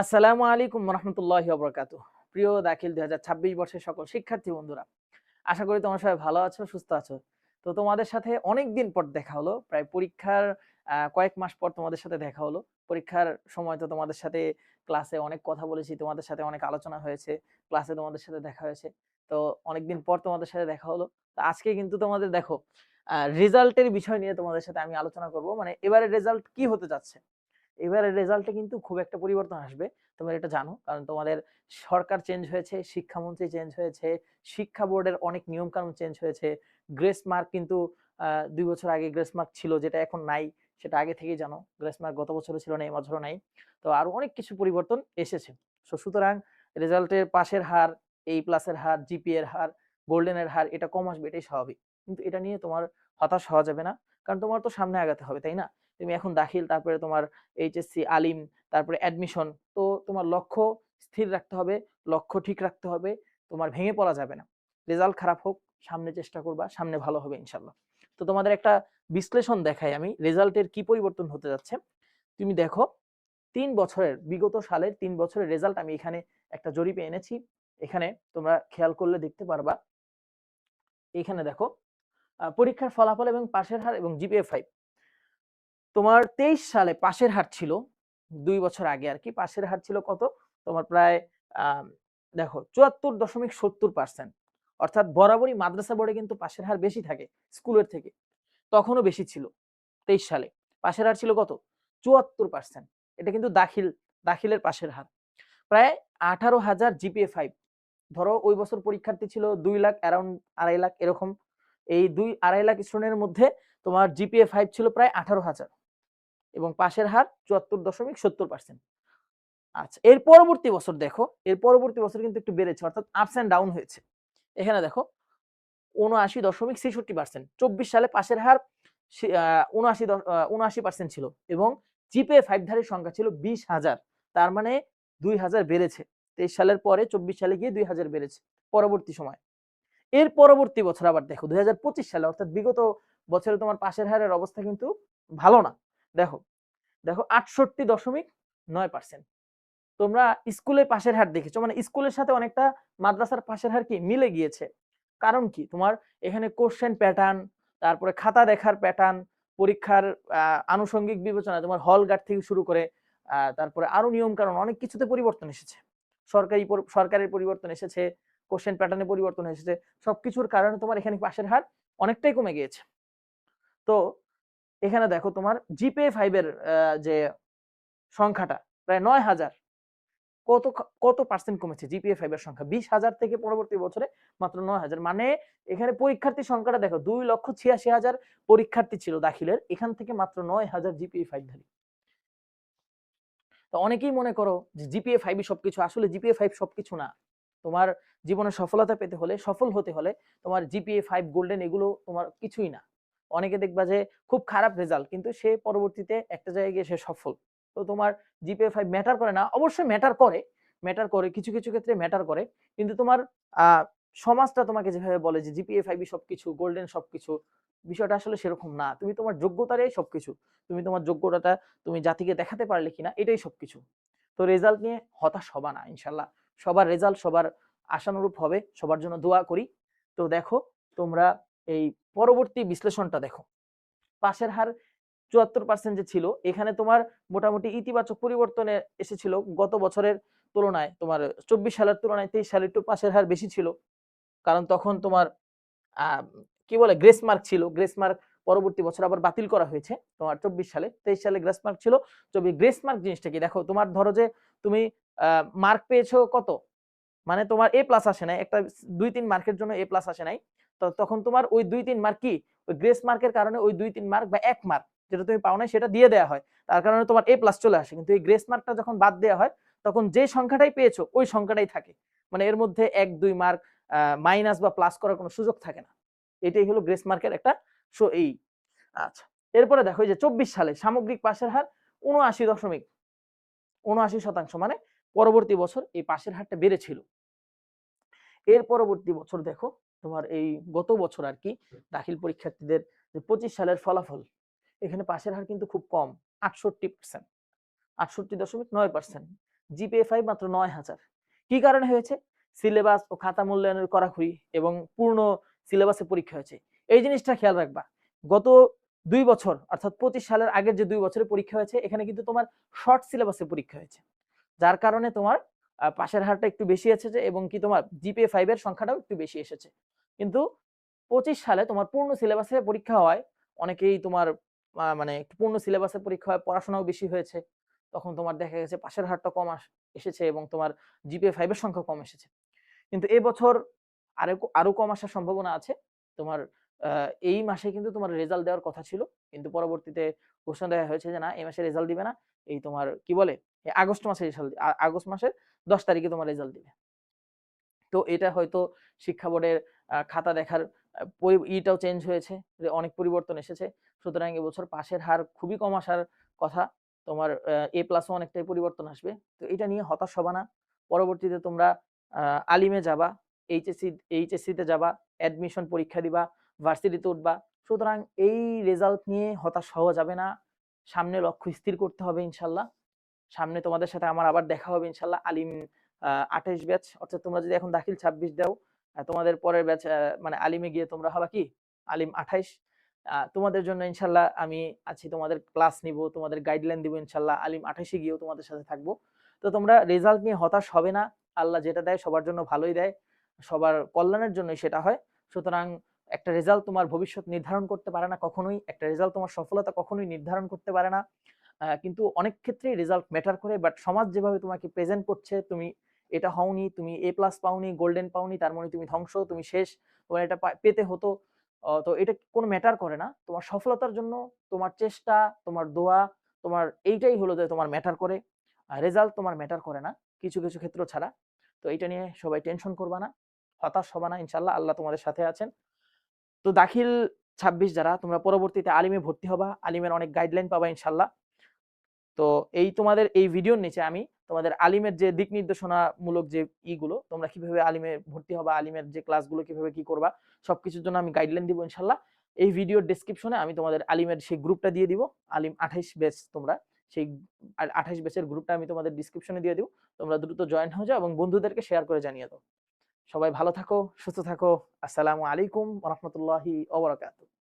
আসসালামু আলাইকুম রহমতুল্লাহি ওয়া প্রিয় দাখিল ২০২৬ বর্ষের সকল শিক্ষার্থী বন্ধুরা, আশা করি তোমরা সবাই ভালো আছো, সুস্থ আছো। তো তোমাদের সাথে অনেকদিন পর দেখা হলো, প্রায় পরীক্ষার কয়েক মাস পর তোমাদের সাথে দেখা হলো। পরীক্ষার সময় তো তোমাদের সাথে ক্লাসে অনেক কথা বলেছি, তোমাদের সাথে অনেক আলোচনা হয়েছে, ক্লাসে তোমাদের সাথে দেখা হয়েছে। তো অনেকদিন পর তোমাদের সাথে দেখা হলো। তো আজকে কিন্তু তোমাদের দেখো রেজাল্টের বিষয় নিয়ে তোমাদের সাথে আমি আলোচনা করব। মানে এবারের রেজাল্ট কি হতে যাচ্ছে? এবারের রেজাল্টে কিন্তু খুব একটা পরিবর্তন আসবে। তোমরা এটা জানো। কারণ তোমাদের সরকার চেঞ্জ হয়েছে, শিক্ষামন্ত্রী চেঞ্জ হয়েছে, শিক্ষা বোর্ডের অনেক নিয়মকানুন চেঞ্জ হয়েছে। গ্রেস মার্ক কিন্তু ২ বছর আগে গ্রেস মার্ক ছিল, যেটা এখন নাই। সেটা আগে থেকেই জানো। গ্রেস মার্ক গত বছরও ছিল না, এই বছরও নাই। তো আরো অনেক কিছু পরিবর্তন এসেছে। সুতরাং রেজাল্টের পাসের হার, A প্লাসের হার, জিপিএ এর হার, গোল্ডেনের হার এটা কম আসবে, এটাই স্বাভাবিক। কিন্তু এটা নিয়ে তোমার হতাশ হওয়া যাবে না। কারণ তোমার তো সামনে আগাতে হবে, তাই না? তুমি এখন দাখিল, তারপরে তোমার এইচএসসি, আলিম, তারপরে অ্যাডমিশন। তো তোমার লক্ষ্য স্থির রাখতে হবে, লক্ষ্য ঠিক রাখতে হবে, তোমার ভেঙে পড়া যাবে না। রেজাল্ট খারাপ হোক, সামনে চেষ্টা করবা, সামনে ভালো হবে ইনশাল্লাহ। তো তোমাদের একটা বিশ্লেষণ দেখাই আমি, রেজাল্টের কি পরিবর্তন হতে যাচ্ছে। তুমি দেখো, ৩ বছরের, বিগত সালের ৩ বছরের রেজাল্ট আমি এখানে একটা জরিপে এনেছি। এখানে তোমরা খেয়াল করলে দেখতে পারবা। এখানে দেখো পরীক্ষার ফলাফল এবং পাশের হার এবং জিপিএ 5। তোমার 23 সালে পাশের হার ছিল, ২ বছর আগে আর কি, পাশের হার ছিল কত? তোমার প্রায় দেখো ৭৪.৭০%। অর্থাৎ বরাবরই মাদ্রাসা বোর্ডে কিন্তু পাশের হার বেশি থাকে স্কুলের থেকে। তখনও বেশি ছিল 23 সালে। পাশের হার ছিল কত? ৭৪%। এটা কিন্তু দাখিলের পাশের হার। প্রায় ১৮,০০০ জিপিএ 5। ধরো ওই বছর পরীক্ষার্থী ছিল ২ লাখ, অ্যারাউন্ড ২.৫ লাখ এরকম। এই ২.৫ লাখ স্টুডেন্টের মধ্যে তোমার জিপিএ 5 ছিল প্রায় ১৮,০০০ এবং পাশের হার ৭৪.৭০%। আচ্ছা, এর পরবর্তী বছর দেখো, এর পরবর্তী বছর কিন্তু একটু বেড়েছে, অর্থাৎ আপস অ্যান্ড ডাউন হয়েছে। এখানে দেখো ৭৯.৬৬%। ২৪ সালে পাশের হার ৭৯% ছিল এবং জিপিএ 5 ধারীর সংখ্যা ছিল ২০,০০০। তার মানে ২,০০০ বেড়েছে। ২৩ সালের পরে ২৪ সালে গিয়ে ২,০০০ বেড়েছে পরবর্তী সময়। এর পরবর্তী বছর আবার দেখো ২০২৫ সালে, অর্থাৎ বিগত বছরে তোমার পাশের হারের অবস্থা কিন্তু ভালো না। দেখো দেখো ৬৮.৯%। তোমরা স্কুলের পাশের হার দেখেছো, মানে স্কুলের সাথে অনেকটা মাদ্রাসার পাশের হার কি মিলে গিয়েছে। কারণ কি? তোমার এখানে কোশ্চেন প্যাটার্ন, তারপরে খাতা দেখার প্যাটার্ন, পরীক্ষার আনুষঙ্গিক বিবেচনা, তোমার হল গার্ড থেকে শুরু করে তারপরে আরো নিয়ম কানুন অনেক কিছুতে পরিবর্তন এসেছে। সরকারের পরিবর্তন এসেছে, কোশ্চেন প্যাটার্নে পরিবর্তন এসেছে। সবকিছুর কারণে তোমার এখানে পাশের হার অনেকটাই কমে গিয়েছে। তো এখানে দেখো তোমার জিপিএ 5 এর যে সংখ্যাটা প্রায় ৯,০০০। কত পার্সেন্ট কমেছে জিপিএ 5 এর সংখ্যা? ২০,০০০ থেকে পরবর্তী বছরে মাত্র ৯,০০০। মানে এখানে পরীক্ষার্থীর সংখ্যাটা দেখো, ২,৮৬,০০০ পরীক্ষার্থী ছিল দাখিলের, এখান থেকে মাত্র ৯,০০০ জিপিএ 5 ধারী। তো অনেকেই মনে করো যে জিপিএ 5ই সবকিছু। আসলে জিপিএ 5 সবকিছু না। তোমার জীবনে সফলতা পেতে হলে, সফল হতে হলে তোমার জিপিএ 5, গোল্ডেন এগুলো তোমার কিছুই না। অনেকে দেখবা যে খুব খারাপ রেজাল্ট, কিন্তু সে পরবর্তীতে একটা জায়গায় গিয়ে সে সফল। তো তোমার জিপিএ 5 ম্যাটার করে না। অবশ্যই ম্যাটার করে কিছু ক্ষেত্রে ম্যাটার করে। কিন্তু তোমার সমাজটা তোমাকে যেভাবে বলে যে জিপিএ 5ই সবকিছু, গোল্ডেন সবকিছু, বিষয়টা আসলে সেরকম না। তুমি তোমার যোগ্যতারই সবকিছু। তুমি তোমার যোগ্যতাটা তুমি জাতিকে দেখাতে পারলে কিনা, এটাই সবকিছু। তো রেজাল্ট নিয়ে হতাশ হবা না ইনশাল্লাহ। সবার রেজাল্ট সবার আশানুরূপ হবে, সবার জন্য দোয়া করি। তো দেখো, তোমরা এই পরবর্তী বিশ্লেষণটা দেখো। পাশের হার ৭৪% যে ছিল, এখানে তোমার মোটামুটি ইতিবাচক পরিবর্তনে এসেছিল গত বছরের তুলনায়। তোমার ২৪ সালের তুলনায় ২৩ সালে একটু পাশের হার বেশি ছিল। কারণ তখন তোমার কি বলে, গ্রেস মার্ক ছিল। গ্রেস মার্ক পরবর্তী বছর আবার বাতিল করা হয়েছে তোমার ২৪ সালে। ২৩ সালে গ্রেস মার্ক ছিল। গ্রেস মার্ক জিনিসটা কি? দেখো, তোমার ধরো যে তুমি মার্ক পেয়েছো কত, মানে তোমার এ প্লাস আসে নাই, একটা ২-৩ মার্কের জন্য এ প্লাস আসে নাই। তো তখন তোমার ওই ২-৩ মার্ক কি, ওই গ্রেস মার্কের কারণে ওই ২-৩ মার্ক বা ১ মার্ক যেটা তুমি পাও নাই সেটা দিয়ে দেওয়া হয়। তার কারণে তোমার এ প্লাস চলে আসে। কিন্তু এই গ্রেস মার্কটা যখন বাদ দেওয়া হয়, তখন যে সংখ্যাটাই পেয়েছো ওই সংখ্যাটাই থাকে। মানে এর মধ্যে ১-২ মার্ক মাইনাস বা প্লাস করার কোনো সুযোগ থাকে না। এটাই হলো গ্রেস মার্কের একটা এই। আচ্ছা, এরপরে দেখো যে ২৪ সালে সামগ্রিক পাশের হার ৭৯.৭৯%। মানে পরবর্তী বছর এই পাশের হারটা বেড়েছিল। এর পরবর্তী বছর দেখো, তোমার এই গত বছর আর কি দাখিল পরীক্ষার্থীদের যে ২৫ সালের ফলাফল, এখানে পাশের হার কিন্তু খুব কম, ৬৮%। ৬৮.৯%। জিপিএ 5 মাত্র 9000। কি কারণে হয়েছে? সিলেবাস ও খাতা মূল্যায়নের কড়াকড়ি এবং পূর্ণ সিলেবাসে পরীক্ষা হয়েছে। এই জিনিসটা খেয়াল রাখবা। গত 2 বছর অর্থাৎ 25 সালের আগের যে 2 বছরে পরীক্ষা হয়েছে, এখানে কিন্তু তোমার শর্ট সিলেবাসে পরীক্ষা হয়েছে। যার কারণে তোমার পাশের হারটা একটু বেশি এসেছে এবং কি তোমার জিপিএ 5 এর সংখ্যাটাও একটু বেশি এসেছে। কিন্তু 25 সালে তোমার পূর্ণ সিলেবাসে পরীক্ষা হওয়ায় অনেকেই তোমার মানে একটু পূর্ণ সিলেবাসে পরীক্ষা হয়, পড়াশোনাও বেশি হয়েছে। তখন তোমার দেখা গেছে পাশের হারটা কম এসেছে এবং তোমার জিপিএ 5 এর সংখ্যা কম এসেছে। কিন্তু এবছর আরো কম আসার সম্ভাবনা আছে। তোমার এই মাসে কিন্তু তোমার রেজাল্ট দেওয়ার কথা ছিল। কিন্তু পরবর্তীতে ঘোষণা দেওয়া হয়েছে যে না, এই মাসে রেজাল্ট দিবে না। এই তোমার কি বলে? আগস্ট মাসে আগস্ট মাসের 10 তারিখে তোমার রেজাল্ট দিবে। তো এটা হয়তো শিক্ষা বোর্ডের খাতা দেখার ইটাও চেঞ্জ হয়েছে, যে অনেক পরিবর্তন এসেছে। সুতরাং এবছর পাশের হার খুবই কম আসার কথা। তোমার এ প্লাসও অনেকটাই পরিবর্তন আসবে। তো এটা নিয়ে হতাশ হবা না। পরবর্তীতে তোমরা আলিমে যাবা, এইচএসসি তে যাবা, অ্যাডমিশন পরীক্ষা দিবা, ভার্সিটিতে উঠবা। সুতরাং এই রেজাল্ট নিয়ে হতাশ হওয়া যাবে না। সামনে লক্ষ্য স্থির করতে হবে ইনশাল্লাহ। সামনে তোমাদের সাথে আমার আবার দেখা হবে ইনশাল্লাহ। আলিম 28 ব্যাচ, অর্থাৎ তোমরা যদি এখন দাখিল 26 দাও, তোমাদের পরের ব্যাচ মানে আলিমে গিয়ে তোমরা হবা কি আলিম 28। তোমাদের জন্য ইনশাল্লাহ আমি আছি, তোমাদের ক্লাস নিব, তোমাদের গাইডলাইন দিব ইনশাল্লাহ। আলিম 28 এ গিয়েও তোমাদের সাথে থাকবো। তো তোমরা রেজাল্ট নিয়ে হতাশ হবে না। আল্লাহ যেটা দেয় সবার জন্য ভালোই দেয়, সবার কল্যাণের জন্যই সেটা হয়। সুতরাং একটা রেজাল্ট তোমার ভবিষ্যৎ নির্ধারণ করতে পারে না কখনোই, একটা রেজাল্ট তোমার সফলতা কখনোই নির্ধারণ করতে পারে না। কিন্তু অনেক ক্ষেত্রেই রেজাল্ট ম্যাটার করে, বাট সমাজ যেভাবে তোমাকে প্রেজেন্ট করছে, তুমি এটা হওনি, তুমি এ প্লাস পাওনি, গোল্ডেন পাওনি, তার মানে তুমি ধ্বংস, তুমি শেষ, তোমার এটা পেতে হতো। তো এটা কোনো ম্যাটার করে না। তোমার সফলতার জন্য তোমার চেষ্টা, তোমার দোয়া, তোমার এইটাই হলো যে তোমার ম্যাটার করে। রেজাল্ট তোমার ম্যাটার করে না কিছু কিছু ক্ষেত্র ছাড়া। তো এটা নিয়ে সবাই টেনশন করবা না, হতাশ হবা না, ইনশাল্লাহ আল্লাহ তোমাদের সাথে আছেন। তো দাখিল 26 যারা, তোমরা পরবর্তীতে আলিমে ভর্তি হবা, আলিমের অনেক গাইডলাইন পাবা ইনশাল্লাহ। তো এই তোমাদের এই ভিডিওর নিচে আমি তোমাদের আলিমের যে দিক নির্দেশনামূলক যে ইগুলো, তোমরা কিভাবে আলিমে ভর্তি হবা, আলিমের যে ক্লাসগুলো কিভাবে কি করবা, সবকিছুর জন্য আমি গাইডলাইন দিব ইনশাল্লাহ। এই ভিডিওর ডেসক্রিপশনে আমি তোমাদের আলিমের সেই গ্রুপটা দিয়ে দিব। আলিম 28 ব্যাচ, তোমরা সেই 28 ব্যাচের গ্রুপটা আমি তোমাদের ডেসক্রিপশনে দিয়ে দিব। তোমরা দ্রুত জয়েন হয়ে যাও এবং বন্ধুদেরকে শেয়ার করে জানিয়ে দাও। সবাই ভালো থাকো, সুস্থ থাকো। আসসালামু আলাইকুম ওয়া রাহমাতুল্লাহি ওয়া বারাকাতুহু।